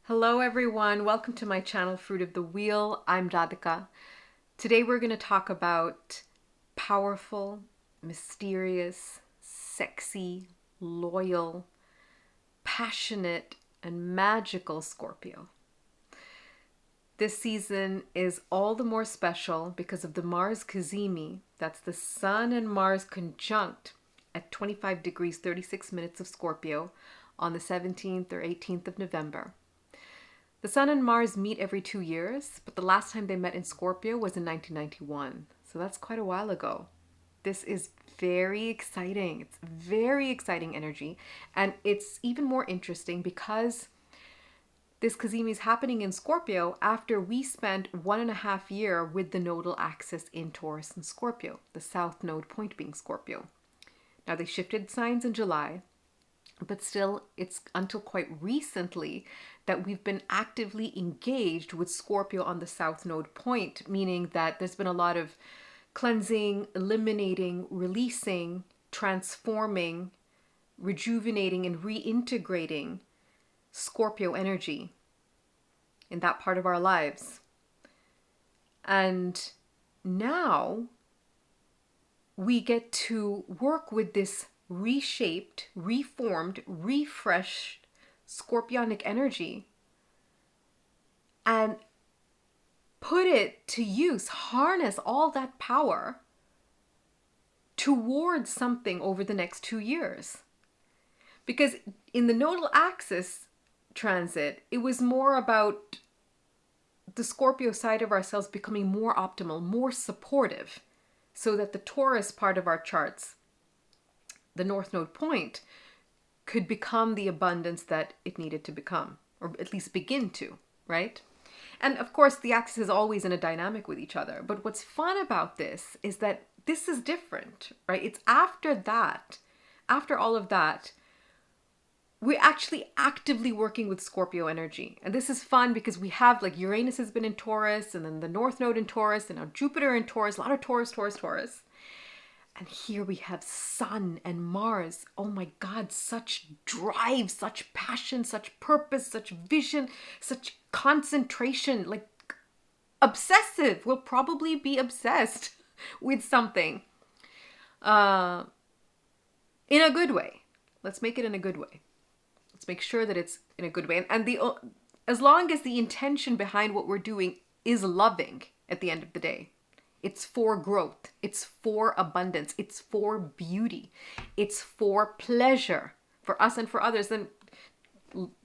Hello everyone, welcome to my channel Fruit of the Wheel. I'm Radhika. Today we're going to talk about powerful, mysterious, sexy, loyal, passionate, and magical Scorpio. This season is all the more special because of the Mars Cazimi, that's the Sun and Mars conjunct at 25 degrees 36 minutes of Scorpio on the 17th or 18th of November. The Sun and Mars meet every 2 years, but the last time they met in Scorpio was in 1991. So that's quite a while ago. This is very exciting. It's very exciting energy. And it's even more interesting because this Cazimi is happening in Scorpio after we spent 1.5 years with the nodal axis in Taurus and Scorpio, the south node point being Scorpio. Now they shifted signs in July, but still it's until quite recently that we've been actively engaged with Scorpio on the south node point, meaning that there's been a lot of cleansing, eliminating, releasing, transforming, rejuvenating, and reintegrating Scorpio energy in that part of our lives. And now we get to work with this reshaped, reformed, refreshed Scorpionic energy and put it to use, harness all that power towards something over the next 2 years. Because in the nodal axis transit, it was more about the Scorpio side of ourselves becoming more optimal, more supportive, so that the Taurus part of our charts, the north node point, could become the abundance that it needed to become, or at least begin to, right? And of course, the axis is always in a dynamic with each other. But what's fun about this is that this is different, right? It's after that, after all of that, we're actually actively working with Scorpio energy. And this is fun because we have, like, Uranus has been in Taurus, and then the north node in Taurus, and now Jupiter in Taurus, a lot of Taurus. And here we have Sun and Mars. Oh my God, such drive, such passion, such purpose, such vision, such concentration, like obsessive. We'll probably be obsessed with something in a good way. Let's make it in a good way. Let's make sure that it's in a good way. And as long as the intention behind what we're doing is loving at the end of the day. It's for growth. It's for abundance. It's for beauty. It's for pleasure for us and for others. Then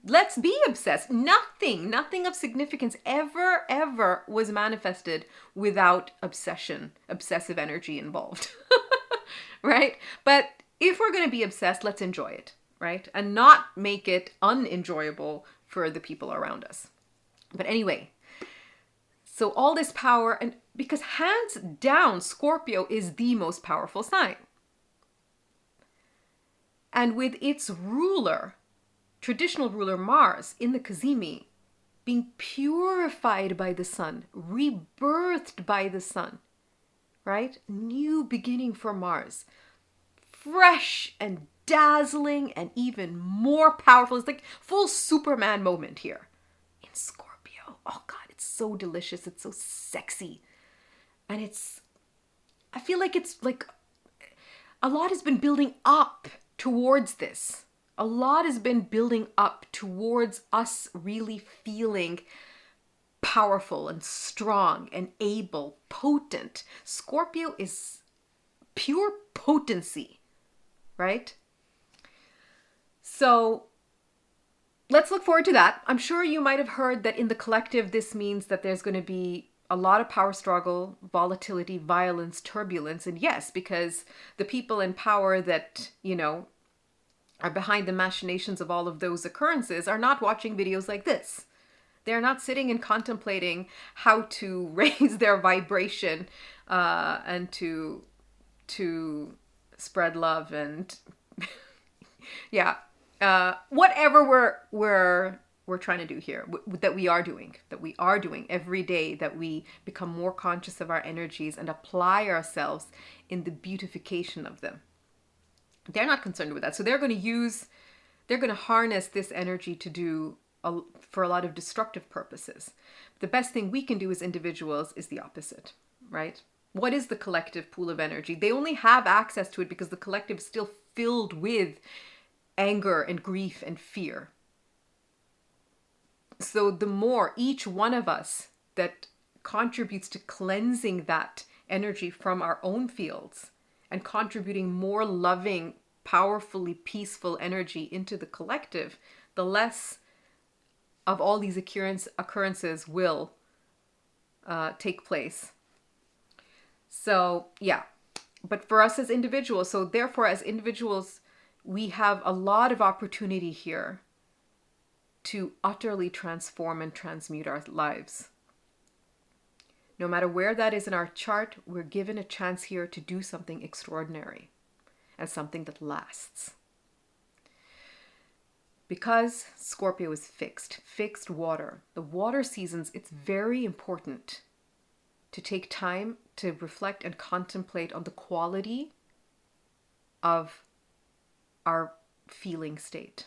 let's be obsessed. Nothing of significance ever was manifested without obsession, obsessive energy involved, right? But if we're going to be obsessed, let's enjoy it, right? And not make it unenjoyable for the people around us. But anyway, so all this power, and because hands down, Scorpio is the most powerful sign. And with its ruler, traditional ruler Mars in the Cazimi, being purified by the sun, rebirthed by the sun, right? New beginning for Mars. Fresh and dazzling and even more powerful. It's like full Superman moment here in Scorpio. Oh God, it's so delicious. It's so sexy. And I feel like it's like a lot has been building up towards this. A lot has been building up towards us really feeling powerful and strong and able, potent. Scorpio is pure potency, right? So let's look forward to that. I'm sure you might have heard that in the collective, this means that there's going to be a lot of power struggle, volatility, violence, turbulence. And yes, because the people in power that, are behind the machinations of all of those occurrences are not watching videos like this. They're not sitting and contemplating how to raise their vibration and to spread love and whatever we're trying to do here, that we are doing every day, that we become more conscious of our energies and apply ourselves in the beautification of them. They're not concerned with that. So they're going to harness this energy to do for a lot of destructive purposes. The best thing we can do as individuals is the opposite, right? What is the collective pool of energy? They only have access to it because the collective is still filled with anger and grief and fear. So the more each one of us that contributes to cleansing that energy from our own fields and contributing more loving, powerfully peaceful energy into the collective, the less of all these occurrences will take place. So yeah, but for us as individuals, so therefore as individuals, we have a lot of opportunity here to utterly transform and transmute our lives. No matter where that is in our chart, we're given a chance here to do something extraordinary and something that lasts. Because Scorpio is fixed water, the water seasons, it's very important to take time to reflect and contemplate on the quality of our feeling state.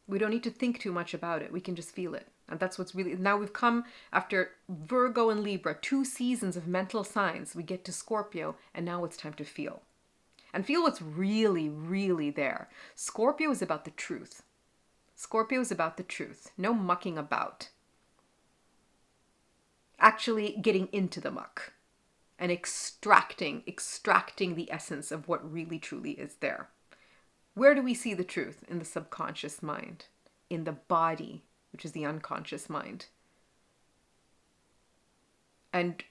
We don't need to think too much about it. We can just feel it. And that's what's really, now we've come after Virgo and Libra, 2 seasons of mental signs. We get to Scorpio, and now it's time to feel. And feel what's really, really there. Scorpio is about the truth. Scorpio is about the truth. No mucking about. Actually getting into the muck and extracting the essence of what really truly is there. Where do we see the truth? In the subconscious mind, in the body, which is the unconscious mind. And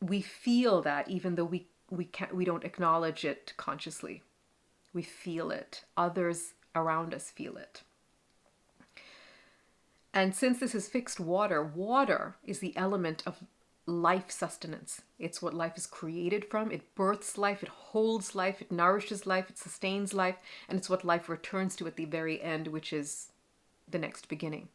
we feel that even though we don't acknowledge it consciously. We feel it. Others around us feel it. And since this is fixed water, water is the element of life sustenance. It's what life is created from. It births life, it holds life, it nourishes life, it sustains life, and it's what life returns to at the very end, which is the next beginning.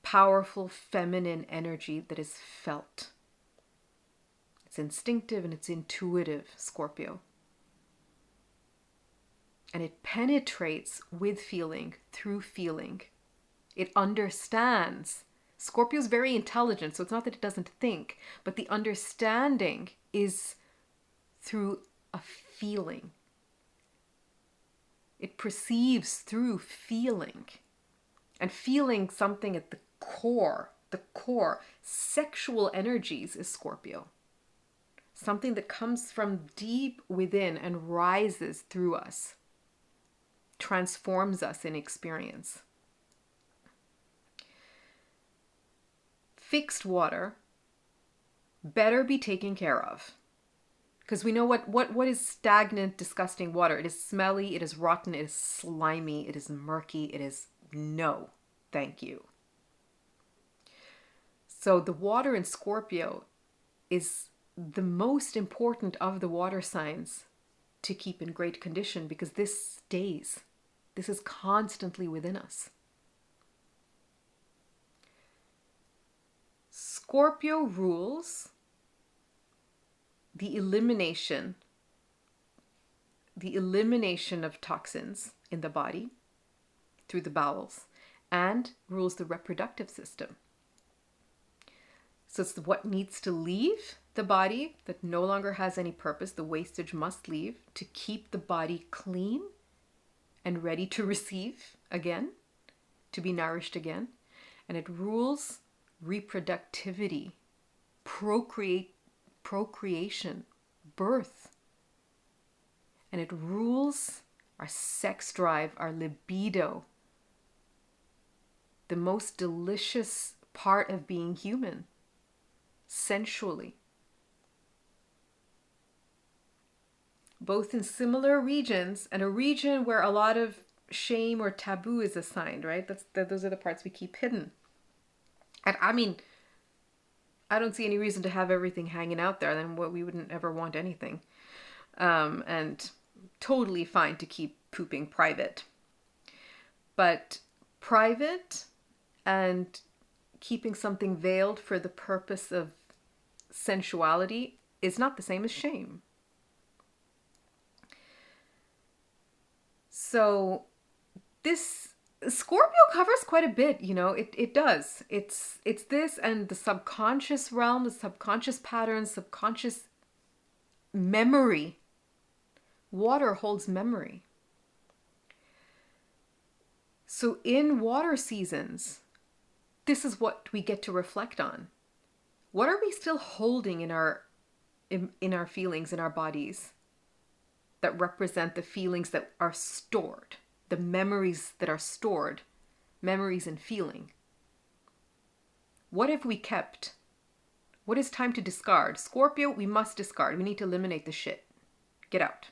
Powerful feminine energy that is felt. It's instinctive and it's intuitive, Scorpio. And it penetrates with feeling, through feeling. It understands. Scorpio is very intelligent, so it's not that it doesn't think, but the understanding is through a feeling. It perceives through feeling. And feeling something at the core, sexual energies is Scorpio. Something that comes from deep within and rises through us. Transforms us in experience. Fixed water better be taken care of. Because we know what is stagnant, disgusting water. It is smelly, it is rotten, it is slimy, it is murky, it is no, thank you. So the water in Scorpio is the most important of the water signs to keep in great condition because this stays. This is constantly within us. Scorpio rules the elimination of toxins in the body through the bowels and rules the reproductive system. So it's what needs to leave the body that no longer has any purpose. The wastage must leave to keep the body clean and ready to receive again, to be nourished again. And it rules reproductivity, procreation, birth. And it rules our sex drive, our libido, the most delicious part of being human, sensually. Both in similar regions and a region where a lot of shame or taboo is assigned, right? Those are the parts we keep hidden. And I mean, I don't see any reason to have everything hanging out there. Then we wouldn't ever want anything. And totally fine to keep pooping private. But private and keeping something veiled for the purpose of sensuality is not the same as shame. So this Scorpio covers quite a bit, you know, it does. It's this and the subconscious realm, the subconscious patterns, subconscious memory. Water holds memory. So in water seasons, this is what we get to reflect on. What are we still holding in our feelings, in our bodies, that represent the feelings that are stored, the memories that are stored, memories and feeling? What have we kept? What is time to discard? Scorpio, we must discard. We need to eliminate the shit. Get out.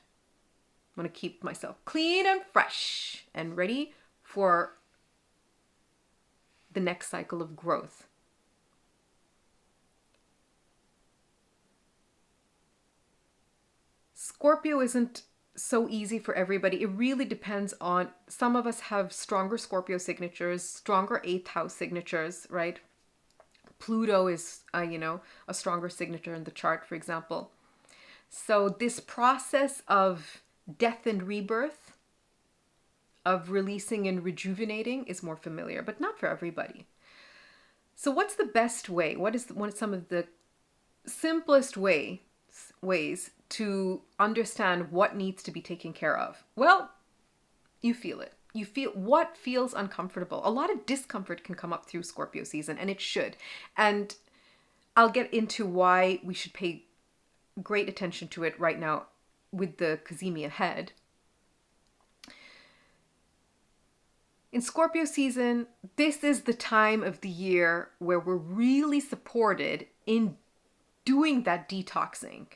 I want to keep myself clean and fresh and ready for the next cycle of growth. Scorpio isn't so easy for everybody. It really depends on, some of us have stronger Scorpio signatures, stronger 8th house signatures, right? Pluto is, a stronger signature in the chart, for example. So this process of death and rebirth, of releasing and rejuvenating, is more familiar, but not for everybody. So what's the best way? What is some of the simplest ways to understand what needs to be taken care of? Well, you feel it. You feel what feels uncomfortable. A lot of discomfort can come up through Scorpio season, and it should. And I'll get into why we should pay great attention to it right now with the Cazimi ahead. In Scorpio season, this is the time of the year where we're really supported in doing that detoxing.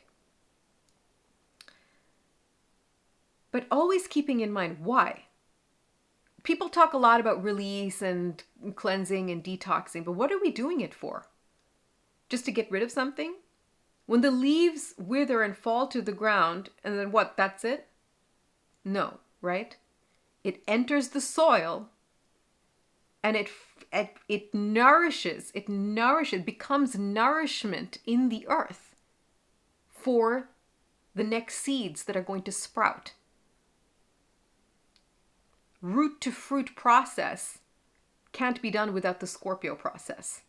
But always keeping in mind why. People talk a lot about release and cleansing and detoxing, but what are we doing it for? Just to get rid of something? When the leaves wither and fall to the ground, and then what, that's it? No, right? It enters the soil and it nourishes, becomes nourishment in the earth for the next seeds that are going to sprout. Root to fruit process can't be done without the Scorpio process.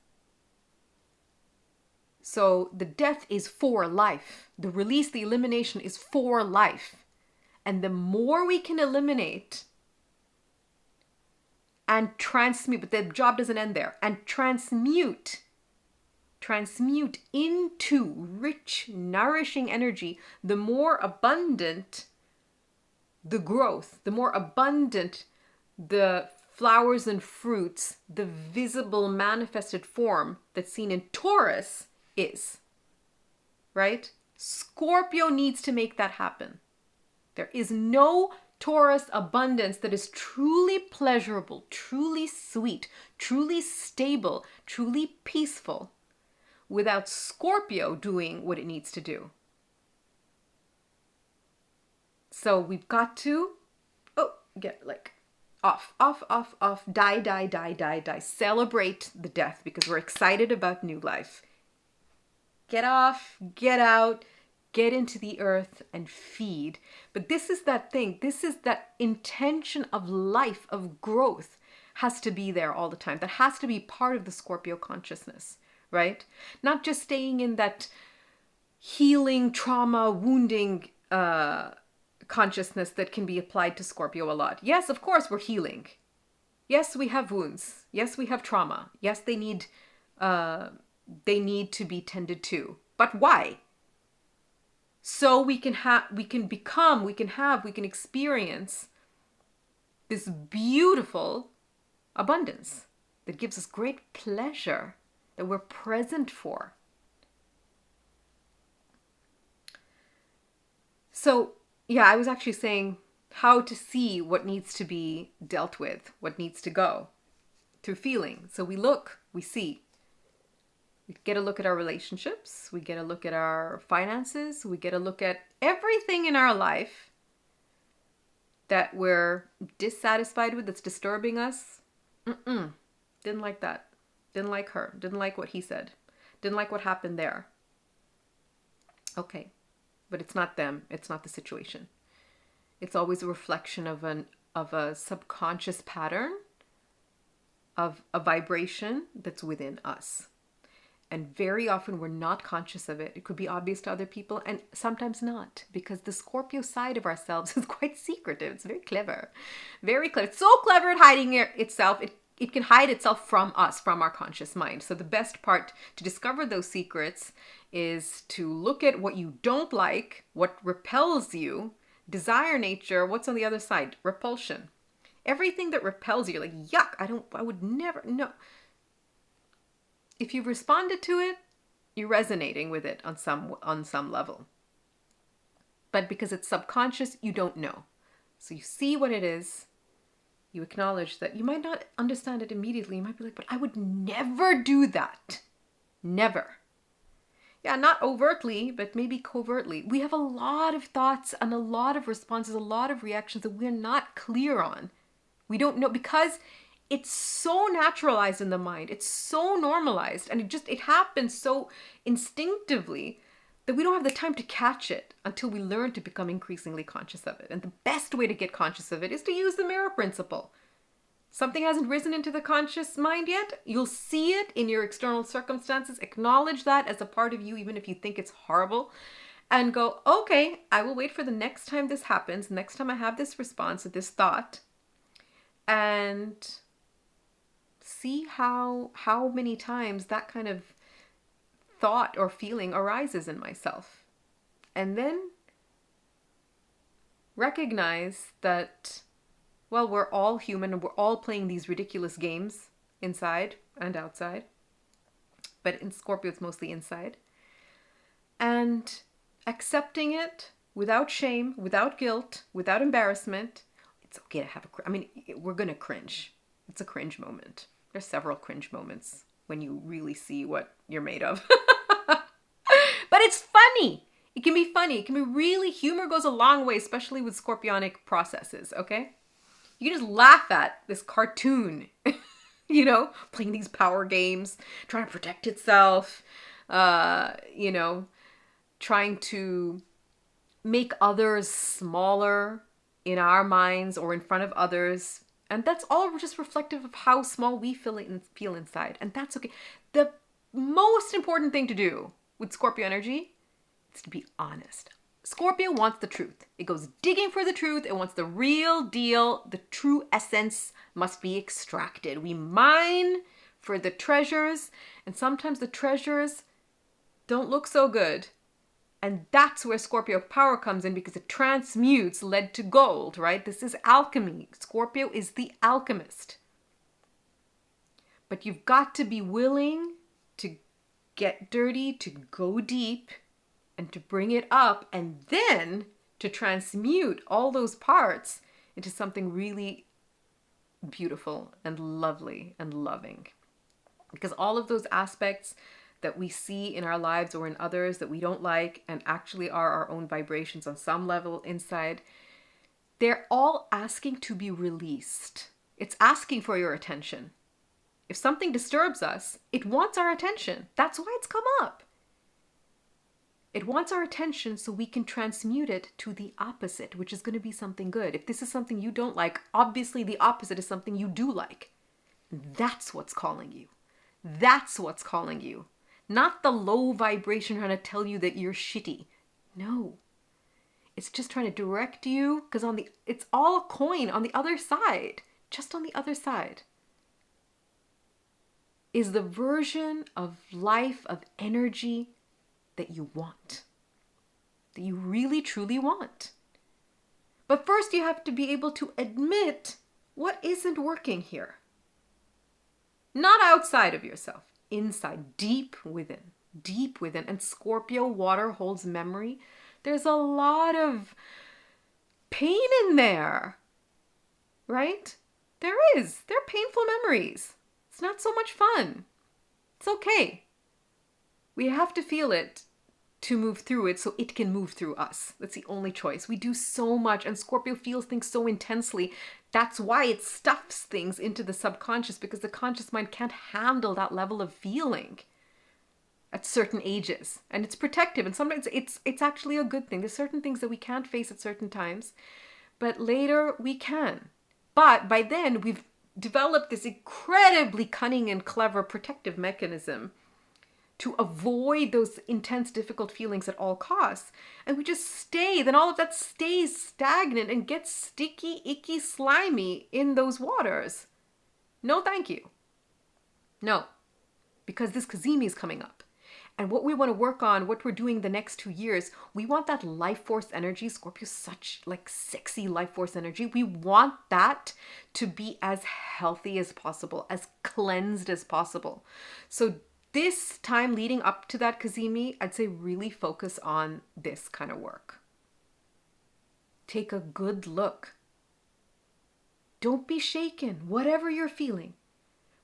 So the death is for life. The release, the elimination is for life. And the more we can eliminate and transmute, but the job doesn't end there, and transmute into rich, nourishing energy, the more abundant the growth, the more abundant the flowers and fruits, the visible manifested form that's seen in Taurus is, right? Scorpio needs to make that happen. There is no Taurus abundance that is truly pleasurable, truly sweet, truly stable, truly peaceful without Scorpio doing what it needs to do. So we've got to, get like off, die. Celebrate the death because we're excited about new life. Get off, get out, get into the earth and feed. But this is that thing. This is that intention of life, of growth has to be there all the time. That has to be part of the Scorpio consciousness, right? Not just staying in that healing, trauma, wounding, consciousness that can be applied to Scorpio a lot. Yes, of course, we're healing. Yes, we have wounds. Yes, we have trauma. Yes, they need to be tended to. But why? So we can experience this beautiful abundance that gives us great pleasure that we're present for. So, yeah, I was actually saying how to see what needs to be dealt with, what needs to go through feeling. So we look, we see. We get a look at our relationships. We get a look at our finances. We get a look at everything in our life that we're dissatisfied with, that's disturbing us. Didn't like that. Didn't like her. Didn't like what he said. Didn't like what happened there. Okay. But it's not them. It's not the situation. It's always a reflection of a subconscious pattern of a vibration that's within us. And very often we're not conscious of it. It could be obvious to other people and sometimes not, because the Scorpio side of ourselves is quite secretive. It's very clever. Very clever. It's so clever at hiding itself. It can hide itself from us, from our conscious mind. So the best part to discover those secrets is to look at what you don't like, what repels you, desire nature, what's on the other side, repulsion. Everything that repels you, you're like, yuck, I would never, no. If you've responded to it, you're resonating with it on some level. But because it's subconscious, you don't know. So you see what it is, you acknowledge that you might not understand it immediately. You might be like, but I would never do that. Never. Yeah, not overtly, but maybe covertly. We have a lot of thoughts and a lot of responses, a lot of reactions that we're not clear on. We don't know because it's so naturalized in the mind. It's so normalized and it happens so instinctively that we don't have the time to catch it until we learn to become increasingly conscious of it. And the best way to get conscious of it is to use the mirror principle. Something hasn't risen into the conscious mind yet. You'll see it in your external circumstances. Acknowledge that as a part of you, even if you think it's horrible. And go, okay, I will wait for the next time this happens, next time I have this response to this thought. And see how many times that kind of thought or feeling arises in myself. And then recognize that, well, we're all human and we're all playing these ridiculous games inside and outside. But in Scorpio, it's mostly inside. And accepting it without shame, without guilt, without embarrassment. It's okay to have we're going to cringe. It's a cringe moment. There's several cringe moments when you really see what you're made of. But it's funny. It can be funny. It can be really, humor goes a long way, especially with scorpionic processes, okay? You can just laugh at this cartoon, playing these power games, trying to protect itself, trying to make others smaller in our minds or in front of others. And that's all just reflective of how small we feel inside. And that's okay. The most important thing to do with Scorpio energy is to be honest. Scorpio wants the truth. It goes digging for the truth. It wants the real deal. The true essence must be extracted. We mine for the treasures, and sometimes the treasures don't look so good. And that's where Scorpio power comes in, because it transmutes lead to gold, right? This is alchemy. Scorpio is the alchemist. But you've got to be willing to get dirty, to go deep, and to bring it up, and then to transmute all those parts into something really beautiful and lovely and loving. Because all of those aspects that we see in our lives or in others that we don't like and actually are our own vibrations on some level inside, they're all asking to be released. It's asking for your attention. If something disturbs us, it wants our attention. That's why it's come up. It wants our attention so we can transmute it to the opposite, which is going to be something good. If this is something you don't like, obviously the opposite is something you do like. That's what's calling you. That's what's calling you. Not the low vibration trying to tell you that you're shitty. No. It's just trying to direct you, because it's all a coin on the other side. Just on the other side is the version of life, of energy that you want. That you really, truly want. But first you have to be able to admit what isn't working here. Not outside of yourself. Inside, deep within. Deep within. And Scorpio water holds memory. There's a lot of pain in there. Right? There is. There are painful memories. It's not so much fun. It's okay. We have to feel it to move through it so it can move through us. That's the only choice. We do so much, and Scorpio feels things so intensely. That's why it stuffs things into the subconscious, because the conscious mind can't handle that level of feeling at certain ages. And it's protective, and sometimes it's actually a good thing. There's certain things that we can't face at certain times, but later we can. But by then we've developed this incredibly cunning and clever protective mechanism to avoid those intense, difficult feelings at all costs. And we just stay, then all of that stays stagnant and gets sticky, icky, slimy in those waters. No, thank you. No, because this Cazimi is coming up. And what we want to work on, what we're doing the next 2 years, we want that life force energy. Scorpio's such like sexy life force energy. We want that to be as healthy as possible, as cleansed as possible. So this time leading up to that Cazimi, I'd say really focus on this kind of work. Take a good look. Don't be shaken, whatever you're feeling.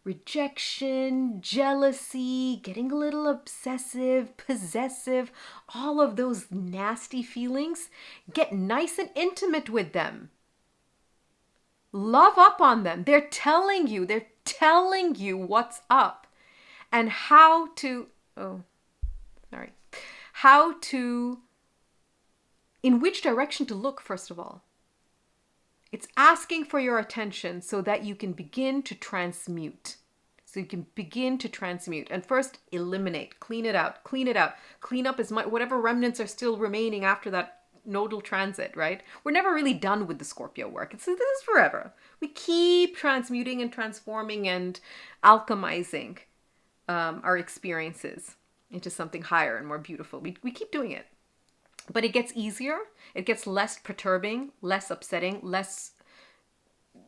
Rejection, jealousy, getting a little obsessive, possessive, all of those nasty feelings, get nice and intimate with them. Love up on them. They're telling you what's up and how to, in which direction to look, first of all. It's asking for your attention so that you can begin to transmute. And first, eliminate, clean it out. Clean up as much, whatever remnants are still remaining after that nodal transit, right? We're never really done with the Scorpio work. This is forever. We keep transmuting and transforming and alchemizing our experiences into something higher and more beautiful. We keep doing it. But it gets easier. It gets less perturbing, less upsetting, less,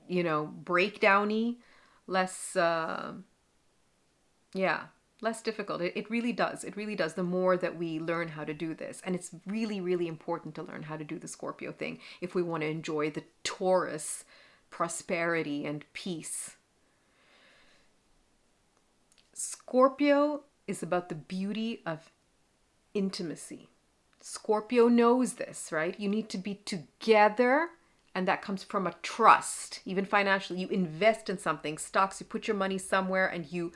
breakdowny, less, less difficult. It really does. It really does the more that we learn how to do this. And it's really, really important to learn how to do the Scorpio thing if we want to enjoy the Taurus prosperity and peace. Scorpio is about the beauty of intimacy. Scorpio knows this, right? You need to be together, and that comes from a trust. Even financially, you invest in something, stocks, you put your money somewhere and you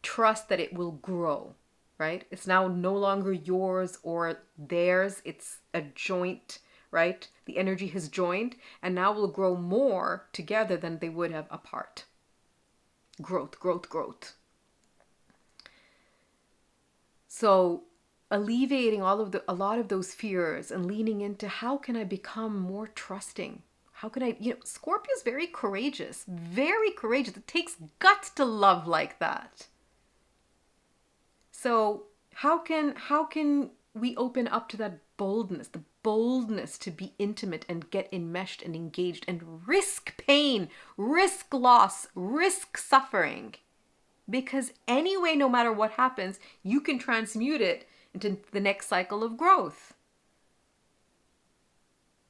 trust that it will grow, right? It's now no longer yours or theirs. It's a joint, right? The energy has joined and now will grow more together than they would have apart. Growth, growth, growth. So alleviating a lot of those fears and leaning into how can I become more trusting? How can I, Scorpio is very courageous. It takes guts to love like that. So how can we open up to that boldness, the boldness to be intimate and get enmeshed and engaged and risk pain, risk loss, risk suffering? Because anyway, no matter what happens, you can transmute it into the next cycle of growth.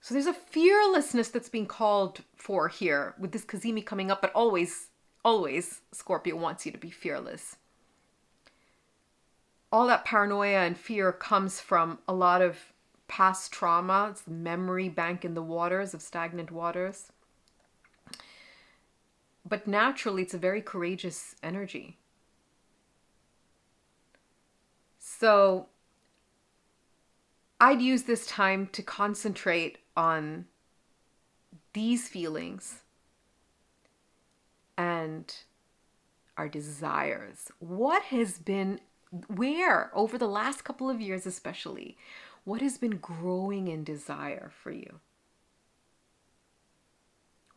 So there's a fearlessness that's being called for here with this Cazimi coming up, but always Scorpio wants you to be fearless. All that paranoia and fear comes from a lot of past trauma. It's the memory bank in the waters of stagnant waters. But naturally, it's a very courageous energy. So I'd use this time to concentrate on these feelings and our desires. What has been, over the last couple of years especially, what has been growing in desire for you?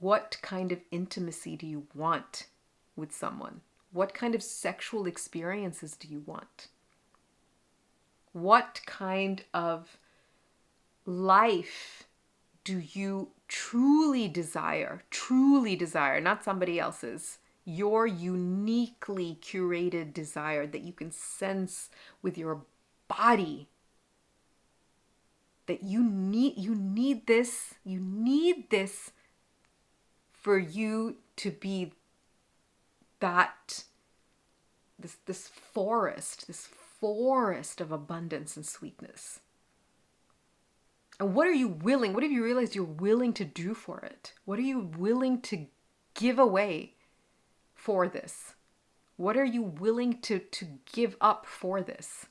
What kind of intimacy do you want with someone? What kind of sexual experiences do you want? What kind of life do you truly desire? Truly desire, not somebody else's. Your uniquely curated desire that you can sense with your body. That you need this for you to be that, this forest of abundance and sweetness. And what have you realized you're willing to do for it? What are you willing to give away for this? What are you willing to give up for this?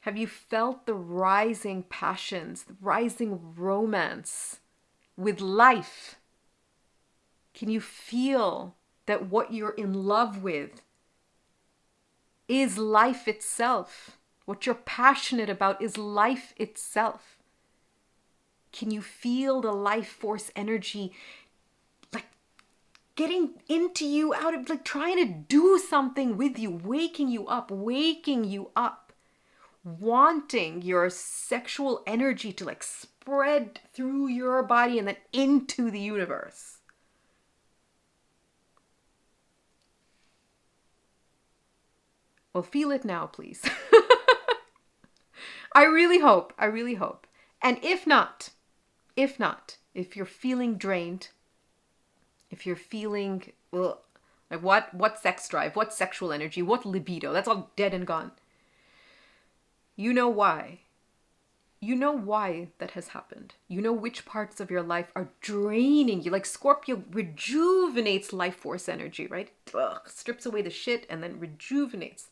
Have you felt the rising passions, the rising romance with life? Can you feel that what you're in love with is life itself? What you're passionate about is life itself. Can you feel the life force energy like getting into you, out of like trying to do something with you, waking you up, wanting your sexual energy to like spread through your body and then into the universe? Well, feel it now, please. I really hope. And if not, if you're feeling drained, if you're feeling, well, like what sex drive, what sexual energy, what libido, that's all dead and gone. You know why. You know why that has happened. You know which parts of your life are draining you. Like Scorpio rejuvenates life force energy, right? Strips away the shit and then rejuvenates.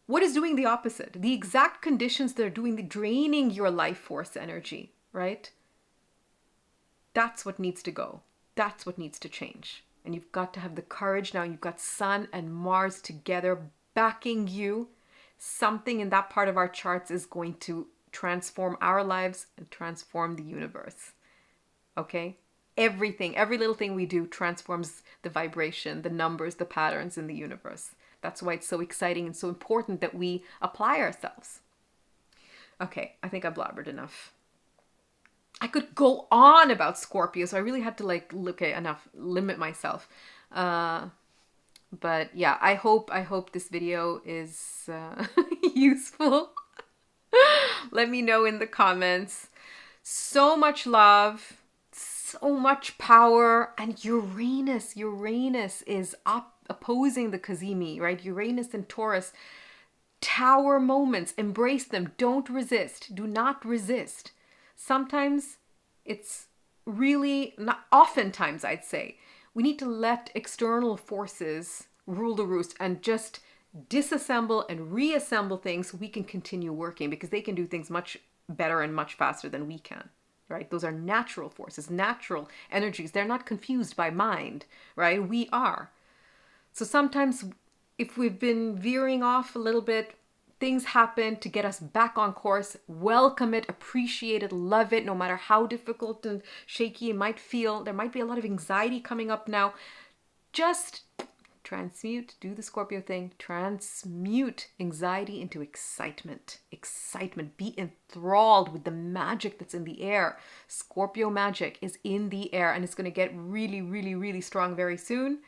What is doing the opposite? The exact conditions that are doing the draining your life force energy, right? That's what needs to go. That's what needs to change. And you've got to have the courage now. You've got Sun and Mars together backing you. Something in that part of our charts is going to transform our lives and transform the universe. Okay? Everything, every little thing we do transforms the vibration, the numbers, the patterns in the universe. That's why it's so exciting and so important that we apply ourselves. Okay, I think I blabbered enough. I could go on about Scorpio, so I really had to limit myself. But yeah, I hope this video is useful. Let me know in the comments. So much love, so much power, and Uranus is opposing the Cazimi, right? Uranus and Taurus, tower moments, embrace them. Don't resist. Do not resist. Sometimes it's really, not oftentimes I'd say, we need to let external forces rule the roost and just disassemble and reassemble things so we can continue working, because they can do things much better and much faster than we can, right? Those are natural forces, natural energies. They're not confused by mind, right? We are. So sometimes if we've been veering off a little bit, things happen to get us back on course. Welcome it, appreciate it, love it, no matter how difficult and shaky it might feel. There might be a lot of anxiety coming up now. Just transmute, do the Scorpio thing, transmute anxiety into excitement. Excitement. Be enthralled with the magic that's in the air. Scorpio magic is in the air, and it's going to get really, really, really strong very soon.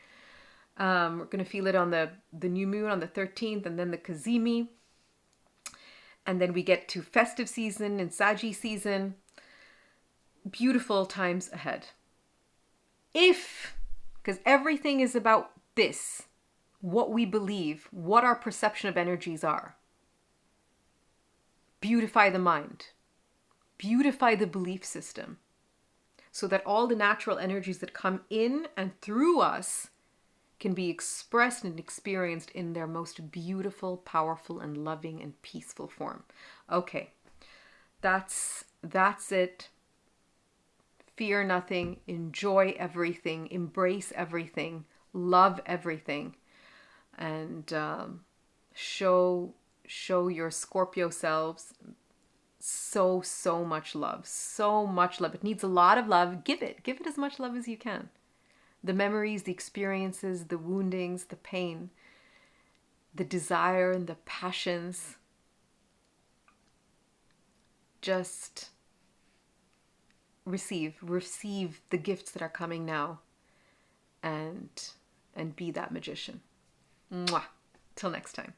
We're going to feel it on the new moon on the 13th, and then the Cazimi. And then we get to festive season and Saggy season. Beautiful times ahead. Because everything is about this, what we believe, what our perception of energies are. Beautify the mind. Beautify the belief system. So that all the natural energies that come in and through us can be expressed and experienced in their most beautiful, powerful, and loving and peaceful form. Okay, that's it. Fear nothing, enjoy everything, embrace everything, love everything, and show your Scorpio selves so much love, so much love. It needs a lot of love. Give it as much love as you can. The memories, the experiences, the woundings, the pain, the desire and the passions. Just receive the gifts that are coming now, and be that magician. Mwah. Till next time.